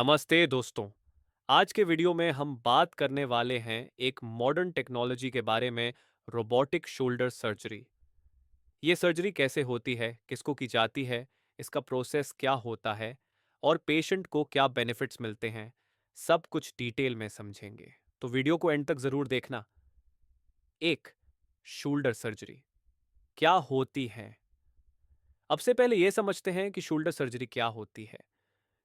नमस्ते दोस्तों। आज के वीडियो में हम बात करने वाले हैं एक मॉडर्न टेक्नोलॉजी के बारे में, रोबोटिक शोल्डर सर्जरी। ये सर्जरी कैसे होती है, किसको की जाती है, इसका प्रोसेस क्या होता है और पेशेंट को क्या बेनिफिट्स मिलते हैं, सब कुछ डिटेल में समझेंगे। तो वीडियो को एंड तक जरूर देखना। एक, शोल्डर सर्जरी क्या होती है? अब से पहले यह समझते हैं कि शोल्डर सर्जरी क्या होती है।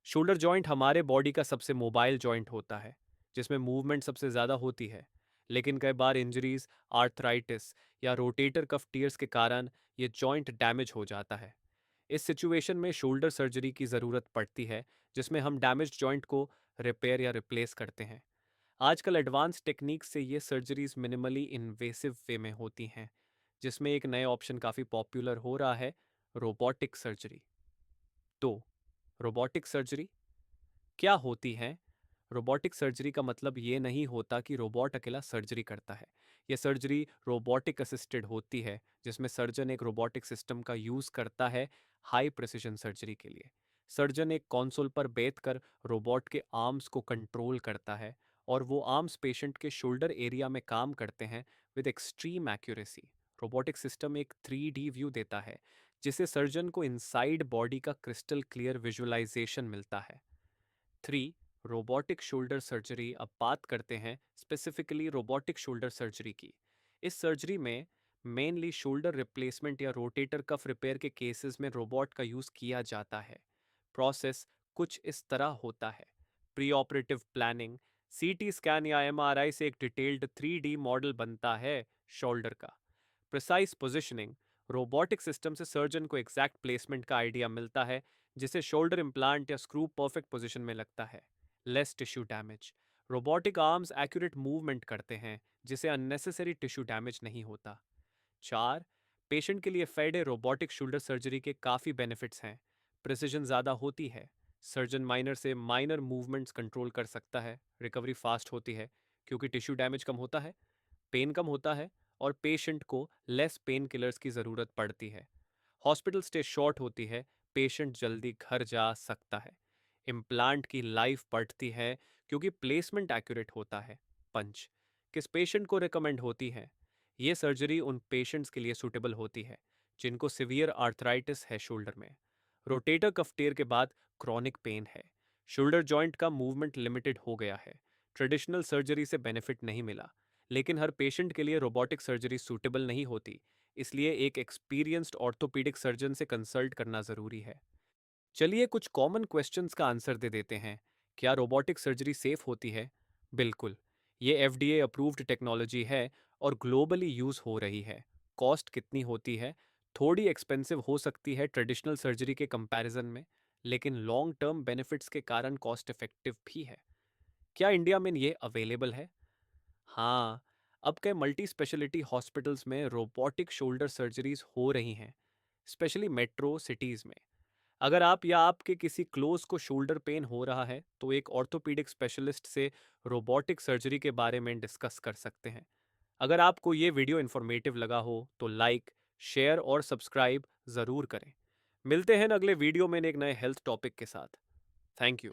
शोल्डर जॉइंट हमारे बॉडी का सबसे मोबाइल जॉइंट होता है, जिसमें मूवमेंट सबसे ज़्यादा होती है। लेकिन कई बार इंजरीज, आर्थराइटिस या रोटेटर कफ टीयर्स के कारण ये जॉइंट डैमेज हो जाता है। इस सिचुएशन में शोल्डर सर्जरी की ज़रूरत पड़ती है, जिसमें हम डैमेज जॉइंट को रिपेयर या रिप्लेस करते हैं। आजकल एडवांस टेक्निक से ये सर्जरीज मिनिमली इन्वेसिव वे में होती हैं, जिसमें एक नए ऑप्शन काफ़ी पॉपुलर हो रहा है, रोबोटिक सर्जरी। तो रोबोटिक सर्जरी क्या होती है? रोबोटिक सर्जरी का मतलब ये नहीं होता कि रोबोट अकेला सर्जरी करता है। यह सर्जरी रोबोटिक असिस्टेड होती है, जिसमें सर्जन एक रोबोटिक सिस्टम का यूज़ करता है हाई प्रिसिशन सर्जरी के लिए। सर्जन एक कंसोल पर बैठकर रोबोट के आर्म्स को कंट्रोल करता है और वो आर्म्स पेशेंट के शोल्डर एरिया में काम करते हैं with extreme accuracy. Robotic system एक 3D व्यू देता है, जिससे सर्जन को इनसाइड बॉडी का क्रिस्टल क्लियर विजुअलाइजेशन मिलता है। 3. Robotic shoulder surgery. अब बात करते हैं स्पेसिफिकली रोबोटिक शोल्डर सर्जरी की। इस सर्जरी में मेनली शोल्डर रिप्लेसमेंट या रोटेटर कफ रिपेयर के केसेस में रोबोट का यूज़ किया जाता है। प्रोसेस कुछ इस तरह होता है। Pre operative planning, CT scan या एमआरआई से एक डिटेल्ड 3D मॉडल बनता है शोल्डर का। प्रिसाइज पोजिशनिंग, रोबोटिक सिस्टम से सर्जन को एग्जैक्ट प्लेसमेंट का आइडिया मिलता है, जिसे शोल्डर इम्प्लांट या स्क्रू परफेक्ट पोजीशन में लगता है। Less tissue damage, robotic arms accurate movement करते हैं, जिसे अननेसेसरी टिश्यू डैमेज नहीं होता। 4. पेशेंट के लिए फेडे रोबोटिक शोल्डर सर्जरी के काफ़ी बेनिफिट्स हैं। प्रिसिजन ज़्यादा होती है, सर्जन माइनर से माइनर मूवमेंट्स कंट्रोल कर सकता है, रिकवरी फास्ट होती है क्योंकि टिश्यू डैमेज कम होता है, पेन कम होता है और पेशेंट को लेस पेन किलर्स की ज़रूरत पड़ती है। हॉस्पिटल स्टे शॉर्ट होती है, पेशेंट जल्दी घर जा सकता है। इम्प्लांट की लाइफ बढ़ती है क्योंकि प्लेसमेंट एक्यूरेट होता है। पंच किस पेशेंट को रिकमेंड होती है? ये सर्जरी उन पेशेंट्स के लिए सूटेबल होती है जिनको सिवियर आर्थराइटिस है शोल्डर में, रोटेटर कफ टेयर के बाद क्रॉनिक पेन है, शोल्डर जॉइंट का मूवमेंट लिमिटेड हो गया है, ट्रेडिशनल सर्जरी से बेनिफिट नहीं मिला। लेकिन हर पेशेंट के लिए रोबोटिक सर्जरी सूटेबल नहीं होती, इसलिए एक एक्सपीरियंस्ड ऑर्थोपीडिक सर्जन से कंसल्ट करना ज़रूरी है। चलिए कुछ कॉमन क्वेश्चंस का आंसर दे देते हैं। क्या रोबोटिक सर्जरी सेफ होती है? बिल्कुल। ये एफडीए अप्रूव्ड टेक्नोलॉजी है और ग्लोबली यूज़ हो रही है। कॉस्ट कितनी होती है? थोड़ी एक्सपेंसिव हो सकती है ट्रेडिशनल सर्जरी के कंपैरिजन में, लेकिन लॉन्ग टर्म बेनिफिट्स के कारण कॉस्ट इफेक्टिव भी है। क्या इंडिया में ये अवेलेबल है? हाँ, अब कई मल्टी स्पेशलिटी हॉस्पिटल्स में रोबोटिक शोल्डर सर्जरीज हो रही हैं, स्पेशली मेट्रो सिटीज़ में। अगर आप या आपके किसी क्लोज को शोल्डर पेन हो रहा है, तो एक ऑर्थोपीडिक स्पेशलिस्ट से रोबोटिक सर्जरी के बारे में डिस्कस कर सकते हैं। अगर आपको ये वीडियो इन्फॉर्मेटिव लगा हो, तो लाइक, शेयर और सब्सक्राइब ज़रूर करें। मिलते हैं अगले वीडियो में एक नए हेल्थ टॉपिक के साथ। Thank you.